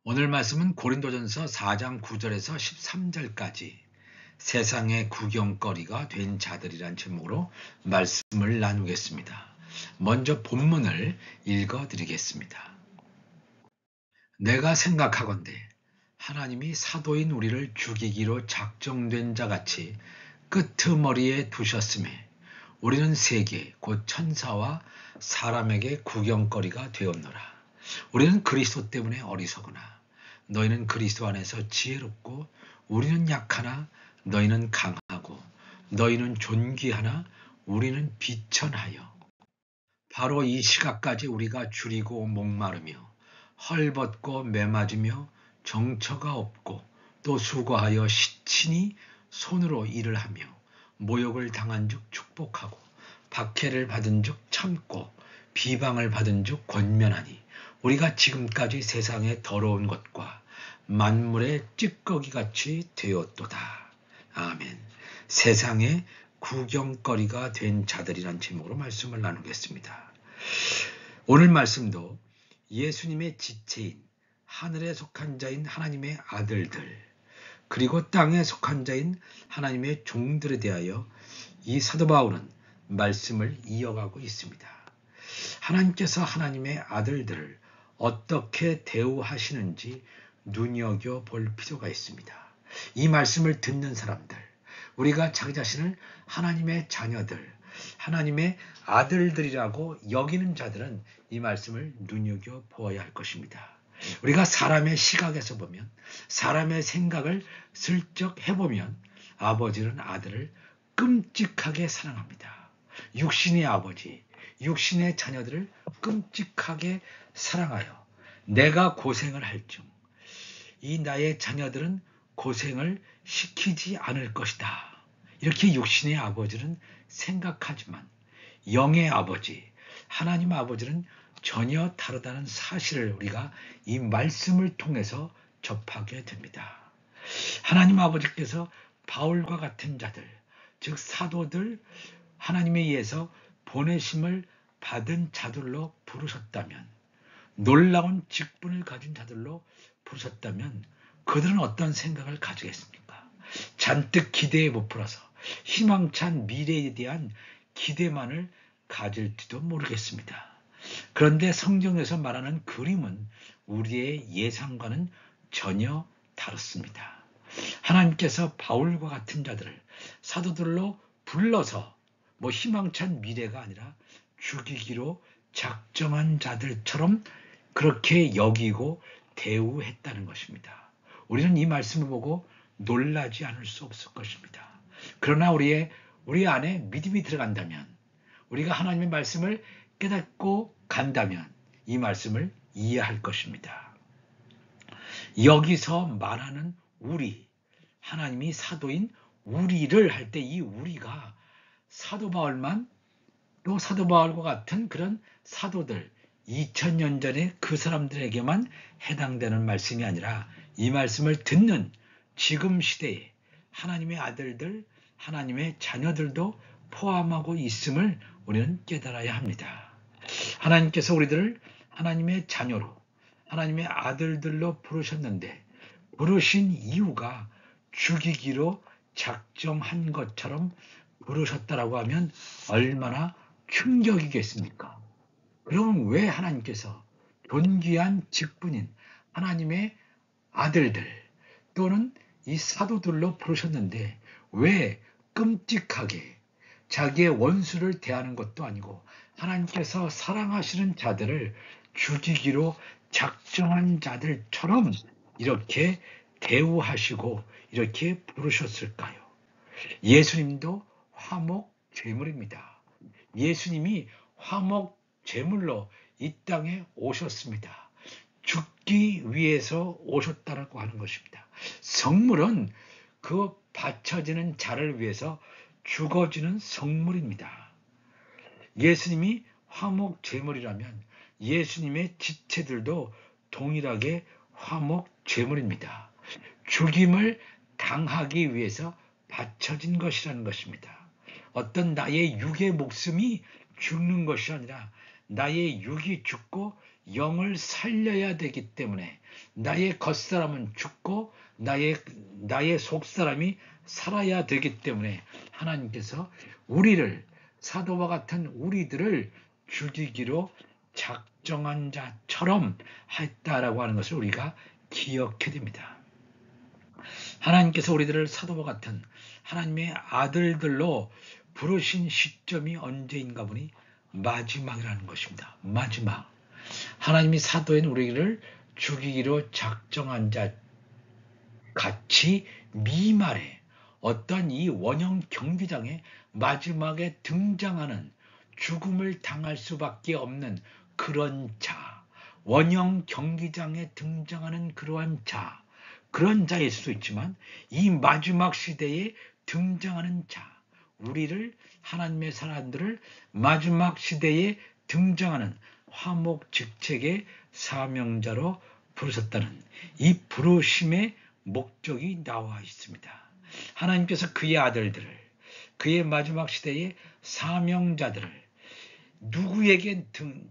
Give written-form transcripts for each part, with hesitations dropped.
오늘 말씀은 고린도전서 4장 9절에서 13절까지 세상의 구경거리가 된 자들이란 제목으로 말씀을 나누겠습니다. 먼저 본문을 읽어드리겠습니다. 내가 생각하건대 하나님이 사도인 우리를 죽이기로 작정된 자같이 끄트머리에 두셨음에 우리는 세계 곧 천사와 사람에게 구경거리가 되었노라. 우리는 그리스도 때문에 어리석으나 너희는 그리스도 안에서 지혜롭고 우리는 약하나 너희는 강하고 너희는 존귀하나 우리는 비천하여 바로 이 시각까지 우리가 줄이고 목마르며 헐벗고 매맞으며 정처가 없고 또 수고하여 시친히 손으로 일을 하며 모욕을 당한 즉 축복하고 박해를 받은 즉 참고 비방을 받은 즉 권면하니 우리가 지금까지 세상의 더러운 것과 만물의 찌꺼기같이 되었도다. 아멘. 세상의 구경거리가 된 자들이란 제목으로 말씀을 나누겠습니다. 오늘 말씀도 예수님의 지체인 하늘에 속한 자인 하나님의 아들들 그리고 땅에 속한 자인 하나님의 종들에 대하여 이 사도 바울은 말씀을 이어가고 있습니다. 하나님께서 하나님의 아들들을 어떻게 대우하시는지 눈여겨볼 필요가 있습니다. 이 말씀을 듣는 사람들, 우리가 자기 자신을 하나님의 자녀들, 하나님의 아들들이라고 여기는 자들은 이 말씀을 눈여겨보아야 할 것입니다. 우리가 사람의 시각에서 보면, 사람의 생각을 슬쩍 해보면 아버지는 아들을 끔찍하게 사랑합니다. 육신의 아버지, 육신의 자녀들을 끔찍하게 사랑하여 내가 고생을 할 중 이 나의 자녀들은 고생을 시키지 않을 것이다. 이렇게 육신의 아버지는 생각하지만 영의 아버지, 하나님 아버지는 전혀 다르다는 사실을 우리가 이 말씀을 통해서 접하게 됩니다. 하나님 아버지께서 바울과 같은 자들, 즉 사도들, 하나님에 의해서 보내심을 받은 자들로 부르셨다면, 놀라운 직분을 가진 자들로 부르셨다면 그들은 어떤 생각을 가지겠습니까? 잔뜩 기대에 부풀어서 희망찬 미래에 대한 기대만을 가질지도 모르겠습니다. 그런데 성경에서 말하는 그림은 우리의 예상과는 전혀 다릅니다. 하나님께서 바울과 같은 자들을 사도들로 불러서 희망찬 미래가 아니라 죽이기로 작정한 자들처럼 그렇게 여기고 대우했다는 것입니다. 우리는 이 말씀을 보고 놀라지 않을 수 없을 것입니다. 그러나 우리 안에 믿음이 들어간다면, 우리가 하나님의 말씀을 깨닫고 간다면 이 말씀을 이해할 것입니다. 여기서 말하는 우리, 하나님이 사도인 우리를 할 때 이 우리가 사도 바울만, 또 사도 바울과 같은 그런 사도들, 2000년 전에 그 사람들에게만 해당되는 말씀이 아니라 이 말씀을 듣는 지금 시대에 하나님의 아들들, 하나님의 자녀들도 포함하고 있음을 우리는 깨달아야 합니다. 하나님께서 우리들을 하나님의 자녀로, 하나님의 아들들로 부르셨는데 부르신 이유가 죽이기로 작정한 것처럼 부르셨다라고 하면 얼마나 충격이겠습니까? 그럼 왜 하나님께서 존귀한 직분인 하나님의 아들들 또는 이 사도들로 부르셨는데 왜 끔찍하게 자기의 원수를 대하는 것도 아니고 하나님께서 사랑하시는 자들을 죽이기로 작정한 자들처럼 이렇게 대우하시고 이렇게 부르셨을까요? 예수님도 화목 제물입니다. 예수님이 화목 제물로 이 땅에 오셨습니다. 죽기 위해서 오셨다라고 하는 것입니다. 성물은 그 바쳐지는 자를 위해서 죽어지는 성물입니다. 예수님이 화목 제물이라면 예수님의 지체들도 동일하게 화목 제물입니다. 죽임을 당하기 위해서 바쳐진 것이라는 것입니다. 어떤 나의 육의 목숨이 죽는 것이 아니라 나의 육이 죽고 영을 살려야 되기 때문에 나의 겉사람은 죽고 나의 속사람이 살아야 되기 때문에 하나님께서 우리를, 사도와 같은 우리들을 죽이기로 작정한 자처럼 했다라고 하는 것을 우리가 기억해야 됩니다. 하나님께서 우리들을 사도와 같은 하나님의 아들들로 부르신 시점이 언제인가 보니 마지막이라는 것입니다. 마지막. 하나님이 사도인 우리를 죽이기로 작정한 자 같이 미말에 어떤 이 원형 경기장에 마지막에 등장하는, 죽음을 당할 수밖에 없는 그런 자, 원형 경기장에 등장하는 그런 자일 수도 있지만 이 마지막 시대에 등장하는 자, 우리를, 하나님의 사람들을 마지막 시대에 등장하는 화목직책의 사명자로 부르셨다는 이 부르심의 목적이 나와 있습니다. 하나님께서 그의 아들들을, 그의 마지막 시대의 사명자들을 누구에게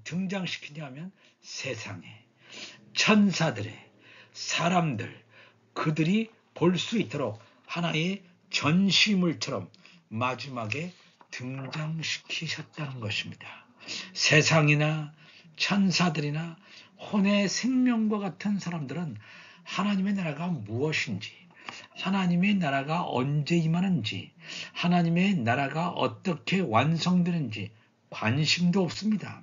등장시키냐면 세상에, 천사들의, 사람들, 그들이 볼 수 있도록 하나의 전시물처럼 마지막에 등장시키셨다는 것입니다. 세상이나 천사들이나 혼의 생명과 같은 사람들은 하나님의 나라가 무엇인지, 하나님의 나라가 언제 임하는지, 하나님의 나라가 어떻게 완성되는지 관심도 없습니다.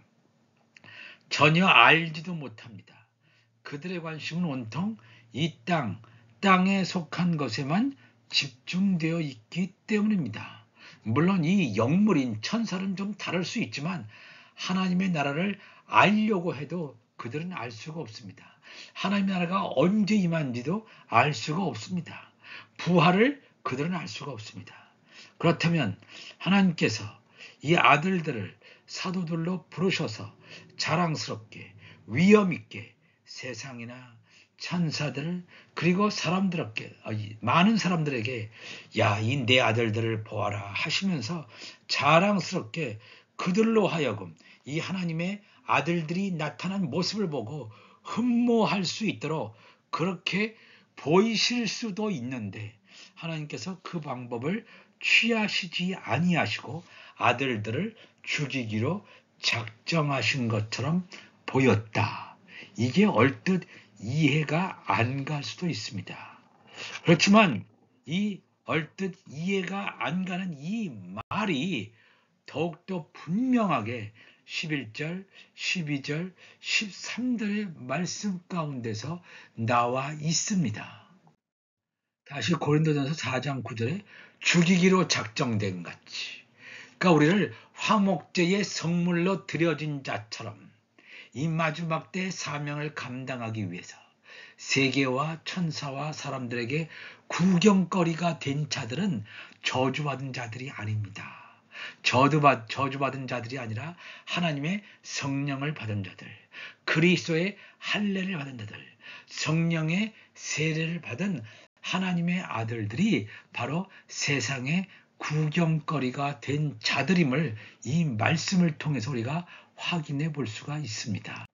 전혀 알지도 못합니다. 그들의 관심은 온통 이 땅에 속한 것에만 집중되어 있기 때문입니다. 물론 이 영물인 천사는 좀 다를 수 있지만 하나님의 나라를 알려고 해도 그들은 알 수가 없습니다. 하나님의 나라가 언제 임한지도 알 수가 없습니다. 부활을 그들은 알 수가 없습니다. 그렇다면 하나님께서 이 아들들을 사도들로 부르셔서 자랑스럽게, 위엄있게 세상이나 천사들, 그리고 많은 사람들에게 야, 이 내 아들들을 보아라 하시면서 자랑스럽게 그들로 하여금 이 하나님의 아들들이 나타난 모습을 보고 흠모할 수 있도록 그렇게 보이실 수도 있는데 하나님께서 그 방법을 취하시지 아니하시고 아들들을 죽이기로 작정하신 것처럼 보였다. 이게 얼뜻 이해가 안 갈 수도 있습니다. 그렇지만 이 얼뜻 이해가 안 가는 이 말이 더욱더 분명하게 11절, 12절, 13절의 말씀 가운데서 나와 있습니다. 다시 고린도전서 4장 9절에 죽이기로 작정된 같이, 그러니까 우리를 화목제의 성물로 드려진 자처럼 이 마지막 때의 사명을 감당하기 위해서 세계와 천사와 사람들에게 구경거리가 된 자들은 저주받은 자들이 아닙니다. 저주받은 자들이 아니라 하나님의 성령을 받은 자들, 그리스도의 할례를 받은 자들, 성령의 세례를 받은 하나님의 아들들이 바로 세상의 구경거리가 된 자들임을 이 말씀을 통해서 우리가 확인해 볼 수가 있습니다.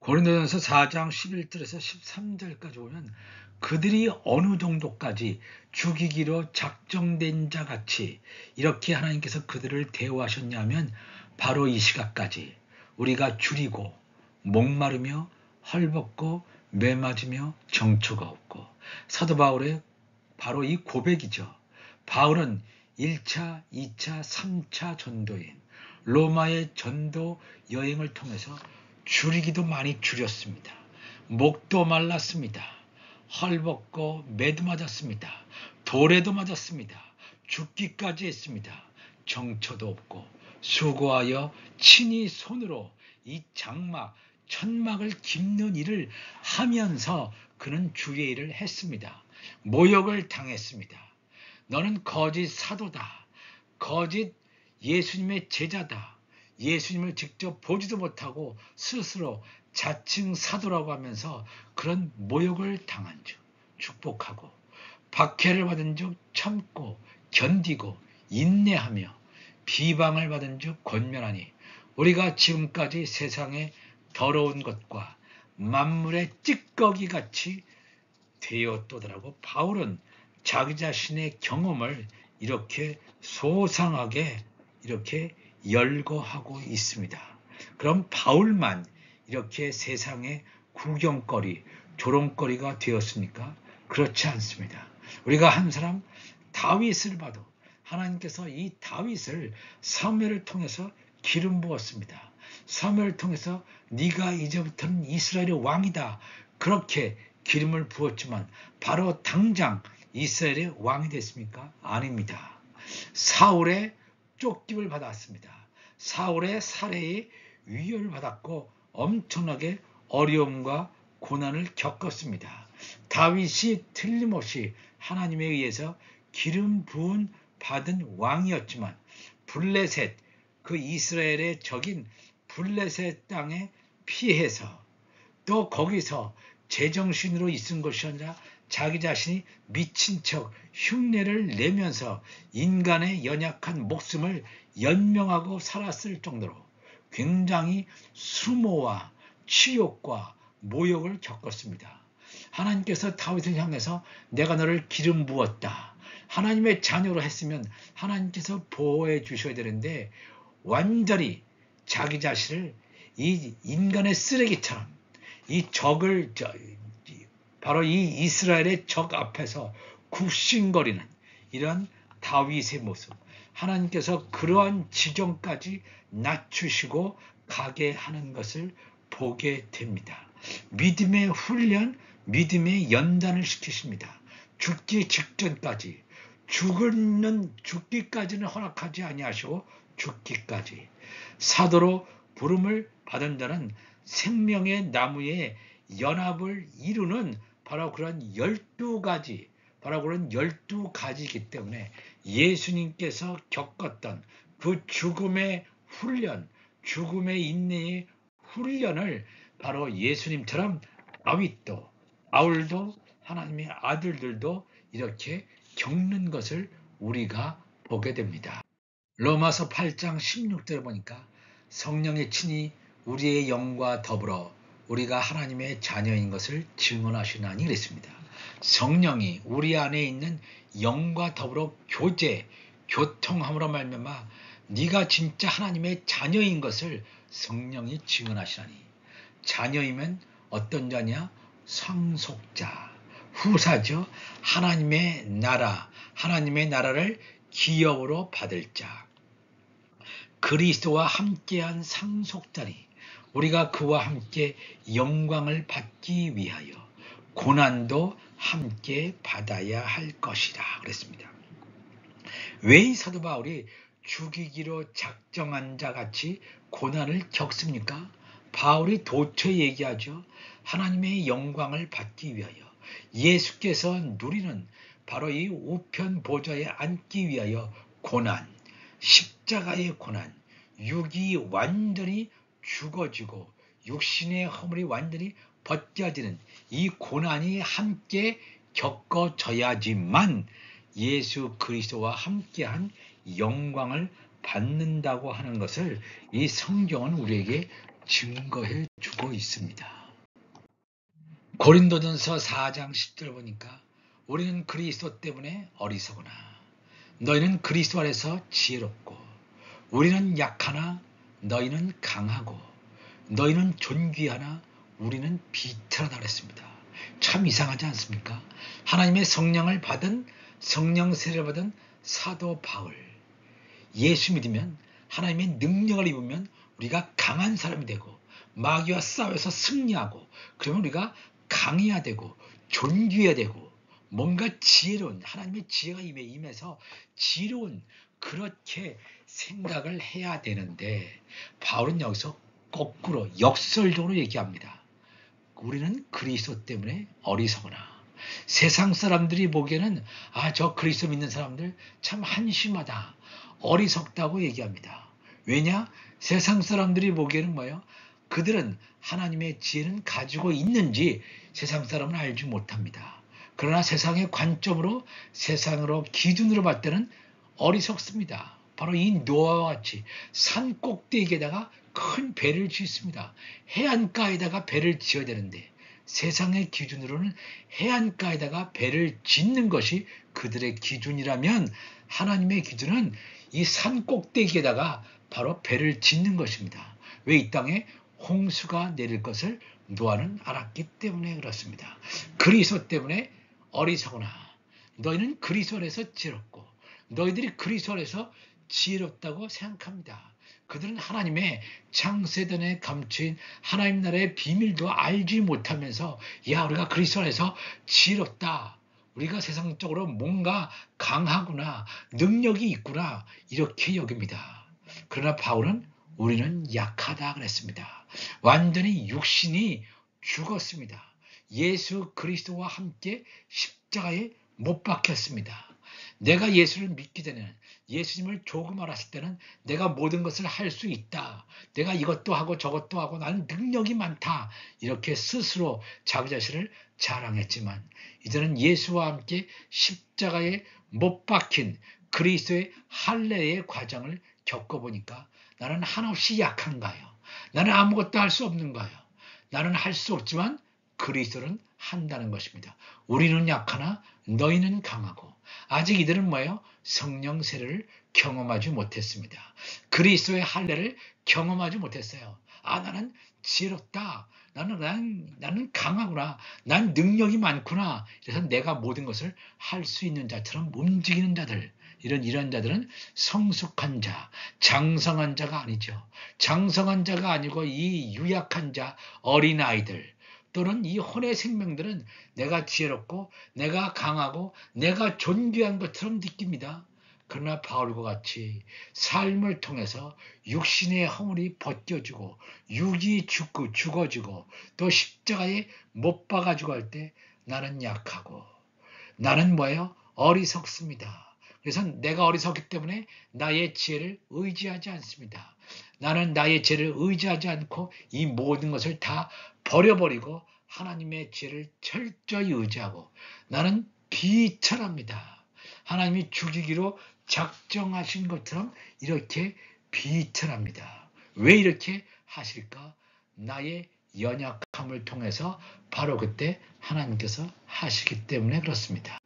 고린도전서 4장 11절에서 13절까지 보면 그들이 어느 정도까지 죽이기로 작정된 자 같이 이렇게 하나님께서 그들을 대우하셨냐면 바로 이 시각까지 우리가 줄이고 목마르며 헐벗고 매맞으며 정처가 없고, 사도 바울의 바로 이 고백이죠. 바울은 1차, 2차, 3차 전도인 로마의 전도 여행을 통해서 줄이기도 많이 줄였습니다. 목도 말랐습니다. 헐벗고 매도 맞았습니다. 돌에도 맞았습니다. 죽기까지 했습니다. 정처도 없고 수고하여 친히 손으로 이 천막을 깁는 일을 하면서 그는 주의 일을 했습니다. 모욕을 당했습니다. 너는 거짓 사도다. 거짓 예수님의 제자다. 예수님을 직접 보지도 못하고 스스로 자칭 사도라고 하면서 그런 모욕을 당한 즉 축복하고, 박해를 받은 즉 참고 견디고 인내하며, 비방을 받은 즉 권면하니 우리가 지금까지 세상에 더러운 것과 만물의 찌꺼기 같이 되었더라고. 바울은 자기 자신의 경험을 이렇게 소상하게 이렇게 열거하고 있습니다. 그럼 바울만 이렇게 세상의 구경거리, 조롱거리가 되었습니까? 그렇지 않습니다. 우리가 한 사람 다윗을 봐도 하나님께서 이 다윗을 사무엘을 통해서 기름 부었습니다. 사무엘을 통해서 네가 이제부터는 이스라엘의 왕이다. 그렇게 기름을 부었지만 바로 당장 이스라엘의 왕이 됐습니까? 아닙니다. 사울의 쫓김을 받았습니다. 사울의 살해의 위협을 받았고 엄청나게 어려움과 고난을 겪었습니다. 다윗이 틀림없이 하나님에 의해서 기름 부은 받은 왕이었지만 블레셋, 그 이스라엘의 적인 블레셋 땅에 피해서 또 거기서 제정신으로 있은 것이 아니라 자기 자신이 미친 척 흉내를 내면서 인간의 연약한 목숨을 연명하고 살았을 정도로 굉장히 수모와 치욕과 모욕을 겪었습니다. 하나님께서 다윗을 향해서 내가 너를 기름 부었다. 하나님의 자녀로 했으면 하나님께서 보호해 주셔야 되는데 완전히 자기 자신을 이 인간의 쓰레기처럼 이 적을 바로 이 이스라엘의 적 앞에서 굽신거리는 이런 다윗의 모습, 하나님께서 그러한 지경까지 낮추시고 가게 하는 것을 보게 됩니다. 믿음의 훈련, 믿음의 연단을 시키십니다. 죽기 직전까지, 죽기까지는 허락하지 아니하시고 죽기까지 사도로 부름을 받은 자는 생명의 나무의 연합을 이루는 바로 그런 12가지, 바로 그런 12가지이기 때문에 예수님께서 겪었던 그 죽음의 훈련, 죽음의 인내의 훈련을 바로 예수님처럼 다윗도, 바울도, 하나님의 아들들도 이렇게 겪는 것을 우리가 보게 됩니다. 로마서 8장 16절을 보니까 성령의 친히 우리의 영과 더불어 우리가 하나님의 자녀인 것을 증언하시나니 그랬습니다. 성령이 우리 안에 있는 영과 더불어 교통함으로 말미암아 네가 진짜 하나님의 자녀인 것을 성령이 증언하시나니. 자녀이면 어떤 자냐? 상속자, 후사죠. 하나님의 나라, 하나님의 나라를 기업으로 받을 자, 그리스도와 함께한 상속자니 우리가 그와 함께 영광을 받기 위하여 고난도 함께 받아야 할 것이라 그랬습니다. 왜 이 사도 바울이 죽이기로 작정한 자 같이 고난을 겪습니까? 바울이 도처에 얘기하죠. 하나님의 영광을 받기 위하여 예수께서 누리는 바로 이 우편 보좌에 앉기 위하여 고난, 십자가의 고난, 육이 완전히 죽어지고 육신의 허물이 완전히 벗겨지는 이 고난이 함께 겪어져야지만 예수 그리스도와 함께한 영광을 받는다고 하는 것을 이 성경은 우리에게 증거해 주고 있습니다. 고린도전서 4장 10절 보니까 우리는 그리스도 때문에 어리석으나 너희는 그리스도 안에서 지혜롭고 우리는 약하나 너희는 강하고 너희는 존귀하나 우리는 비틀하다 그랬습니다. 참 이상하지 않습니까? 하나님의 성령을 받은, 성령 세례를 받은 사도 바울, 예수 믿으면 하나님의 능력을 입으면 우리가 강한 사람이 되고 마귀와 싸워서 승리하고 그러면 우리가 강해야 되고 존귀해야 되고 뭔가 지혜로운, 하나님의 지혜가 임해서 지혜로운 그렇게 생각을 해야 되는데 바울은 여기서 거꾸로 역설적으로 얘기합니다. 우리는 그리스도 때문에 어리석으나 세상 사람들이 보기에는 저 그리스도 믿는 사람들 참 한심하다, 어리석다고 얘기합니다. 왜냐? 세상 사람들이 보기에는 뭐예요? 그들은 하나님의 지혜는 가지고 있는지 세상 사람은 알지 못합니다. 그러나 세상의 관점으로, 세상으로 기준으로 봤을 때는 어리석습니다. 바로 이 노아와 같이 산 꼭대기에다가 큰 배를 짓습니다. 해안가에다가 배를 지어야 되는데 세상의 기준으로는 해안가에다가 배를 짓는 것이 그들의 기준이라면 하나님의 기준은 이 산 꼭대기에다가 바로 배를 짓는 것입니다. 왜 이 땅에 홍수가 내릴 것을 노아는 알았기 때문에 그렇습니다. 그리스도 때문에 어리석으나 너희는 그리스도 안에서 지혜롭고 너희들이 그리스도 안에서 지혜롭다고 생각합니다. 그들은 하나님의 창세전에 감추인 하나님 나라의 비밀도 알지 못하면서 야 우리가 그리스도 안에서 지혜롭다. 우리가 세상적으로 뭔가 강하구나. 능력이 있구나. 이렇게 여깁니다. 그러나 바울은 우리는 약하다 그랬습니다. 완전히 육신이 죽었습니다. 예수 그리스도와 함께 십자가에 못 박혔습니다. 내가 예수를 믿기 전에는 예수님을 조금 알았을 때는 내가 모든 것을 할 수 있다. 내가 이것도 하고 저것도 하고 나는 능력이 많다. 이렇게 스스로 자기 자신을 자랑했지만 이제는 예수와 함께 십자가에 못 박힌 그리스도의 할례의 과정을 겪어보니까 나는 한없이 약한가요? 나는 아무것도 할 수 없는가요? 나는 할 수 없지만 그리스도는 한다는 것입니다. 우리는 약하나 너희는 강하고 아직 이들은 뭐예요? 성령 세례를 경험하지 못했습니다. 그리스도의 할례를 경험하지 못했어요. 아 나는 지혜롭다. 나는 강하구나. 난 능력이 많구나. 그래서 내가 모든 것을 할 수 있는 자처럼 움직이는 자들. 이런 자들은 성숙한 자, 장성한 자가 아니죠. 장성한 자가 아니고 이 유약한 자, 어린아이들 또는 이 혼의 생명들은 내가 지혜롭고 내가 강하고 내가 존귀한 것처럼 느낍니다. 그러나 바울과 같이 삶을 통해서 육신의 허물이 벗겨지고 육이 죽어지고 또 십자가에 못 박아지고 할 때 나는 약하고 나는 뭐예요? 어리석습니다. 그래서 내가 어리석기 때문에 나의 지혜를 의지하지 않습니다. 나는 나의 지혜를 의지하지 않고 이 모든 것을 다 버려버리고 하나님의 지혜를 철저히 의지하고 나는 비천합니다. 하나님이 죽이기로 작정하신 것처럼 이렇게 비천합니다. 왜 이렇게 하실까? 나의 연약함을 통해서 바로 그때 하나님께서 하시기 때문에 그렇습니다.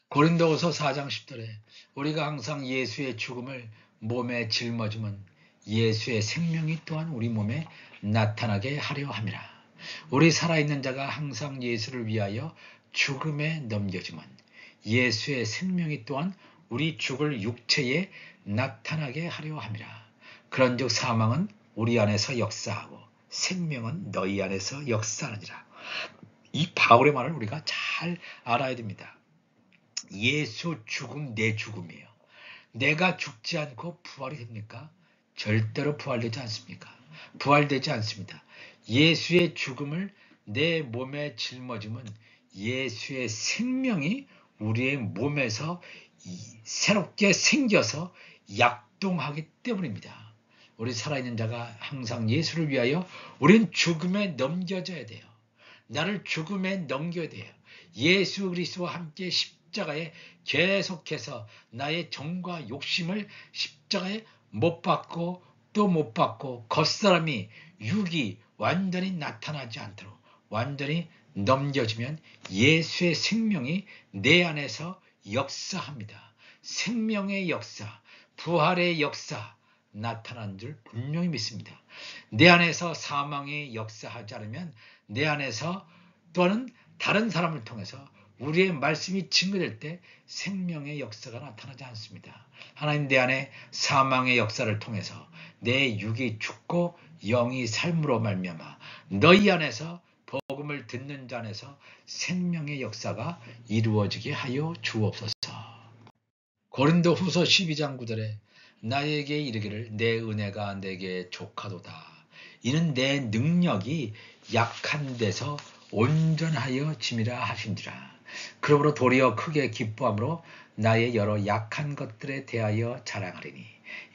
고린도후서 4장 10절에 우리가 항상 예수의 죽음을 몸에 짊어지면 예수의 생명이 또한 우리 몸에 나타나게 하려 함이라. 우리 살아있는 자가 항상 예수를 위하여 죽음에 넘겨지면 예수의 생명이 또한 우리 죽을 육체에 나타나게 하려 함이라. 그런즉 사망은 우리 안에서 역사하고 생명은 너희 안에서 역사하느니라. 이 바울의 말을 우리가 잘 알아야 됩니다. 예수 죽음 내 죽음이에요. 내가 죽지 않고 부활이 됩니까? 절대로 부활되지 않습니까? 부활되지 않습니다. 예수의 죽음을 내 몸에 짊어지면 예수의 생명이 우리의 몸에서 새롭게 생겨서 약동하기 때문입니다. 우리 살아있는 자가 항상 예수를 위하여 우린 죽음에 넘겨져야 돼요. 나를 죽음에 넘겨야 돼요. 예수 그리스도와 함께 십자가에 계속해서 나의 정과 욕심을 십자가에 못 박고 또 못 박고 겉사람이 육이 완전히 나타나지 않도록 완전히 넘겨지면 예수의 생명이 내 안에서 역사합니다. 생명의 역사, 부활의 역사 나타난 줄 분명히 믿습니다. 내 안에서 사망이 역사하지 않으면 내 안에서 또는 다른 사람을 통해서 우리의 말씀이 증거될 때 생명의 역사가 나타나지 않습니다. 하나님 내 안에 사망의 역사를 통해서 내 육이 죽고 영이 삶으로 말미암아 너희 안에서 복음을 듣는 자 안에서 생명의 역사가 이루어지게 하여 주옵소서. 고린도후서 12장 9절에 나에게 이르기를 내 은혜가 내게 족하도다. 이는 내 능력이 약한 데서 온전하여 짐이라 하신지라. 그러므로 도리어 크게 기뻐함으로 나의 여러 약한 것들에 대하여 자랑하리니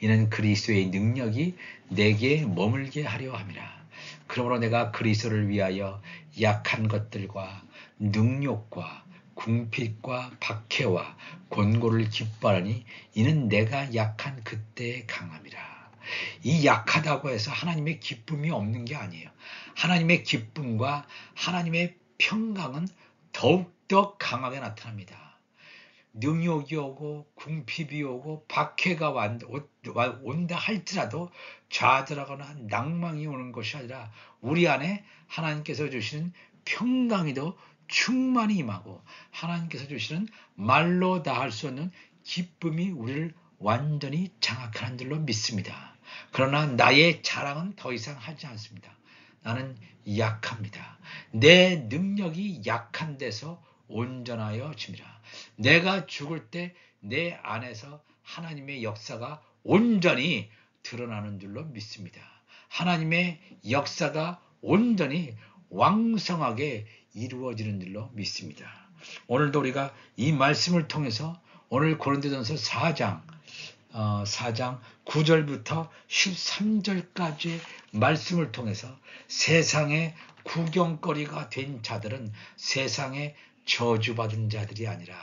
이는 그리스도의 능력이 내게 머물게 하려 함이라. 그러므로 내가 그리스도를 위하여 약한 것들과 능욕과 궁핍과 박해와 곤고를 기뻐하니 이는 내가 약한 그때의 강함이라. 이 약하다고 해서 하나님의 기쁨이 없는 게 아니에요. 하나님의 기쁨과 하나님의 평강은 더욱더 강하게 나타납니다. 능욕이 오고 궁핍이 오고 박해가 온다 할지라도 좌절하거나 낭망이 오는 것이 아니라 우리 안에 하나님께서 주시는 평강이도 충만히 임하고 하나님께서 주시는 말로 다 할 수 없는 기쁨이 우리를 완전히 장악하는 줄로 믿습니다. 그러나 나의 자랑은 더 이상 하지 않습니다. 나는 약합니다. 내 능력이 약한 데서 온전하여 짐이라. 내가 죽을 때 내 안에서 하나님의 역사가 온전히 드러나는 줄로 믿습니다. 하나님의 역사가 온전히 왕성하게 이루어지는 줄로 믿습니다. 오늘도 우리가 이 말씀을 통해서 오늘 고린도전서 4장 9절부터 13절까지의 말씀을 통해서 세상의 구경거리가 된 자들은 세상의 저주받은 자들이 아니라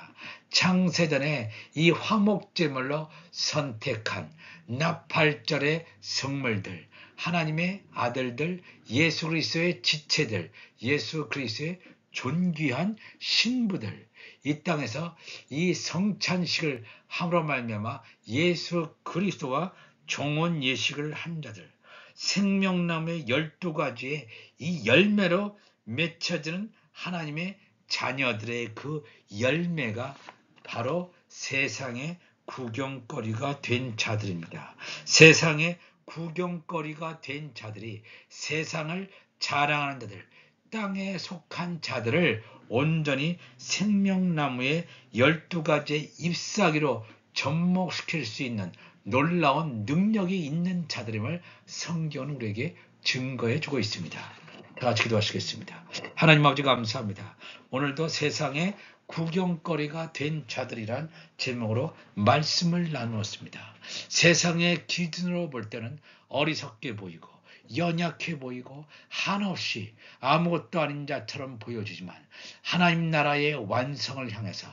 창세전에 이 화목제물로 선택한 나팔절의 성물들, 하나님의 아들들, 예수 그리스도의 지체들, 예수 그리스도의 존귀한 신부들, 이 땅에서 이 성찬식을 함으로 말미암아 예수 그리스도와 종원 예식을 한 자들, 생명나무의 12가지의 이 열매로 맺혀지는 하나님의 자녀들의 그 열매가 바로 세상의 구경거리가 된 자들입니다. 세상의 구경거리가 된 자들이 세상을 자랑하는 자들, 땅에 속한 자들을 온전히 생명나무의 12가지의 잎사귀로 접목시킬 수 있는 놀라운 능력이 있는 자들임을 성경은 우리에게 증거해 주고 있습니다. 다 같이 기도하시겠습니다. 하나님 아버지 감사합니다. 오늘도 세상에 구경거리가 된 자들이란 제목으로 말씀을 나누었습니다. 세상의 기준으로 볼 때는 어리석게 보이고 연약해 보이고 한없이 아무것도 아닌 자처럼 보여지지만 하나님 나라의 완성을 향해서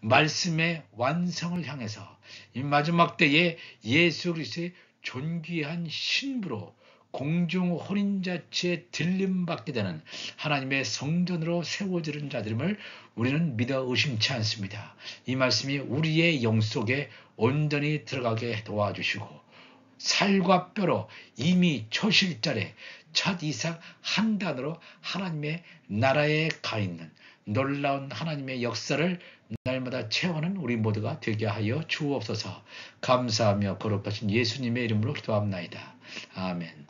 말씀의 완성을 향해서 이 마지막 때에 예수 그리스도의 존귀한 신부로 공중 혼인자체에 들림받게 되는 하나님의 성전으로 세워지는 자들임을 우리는 믿어 의심치 않습니다. 이 말씀이 우리의 영 속에 온전히 들어가게 도와주시고 살과 뼈로 이미 초실절에 첫 이삭 한 단으로 하나님의 나라에 가 있는 놀라운 하나님의 역사를 날마다 채워는 우리 모두가 되게 하여 주옵소서. 감사하며 거룩하신 예수님의 이름으로 기도합나이다. 아멘.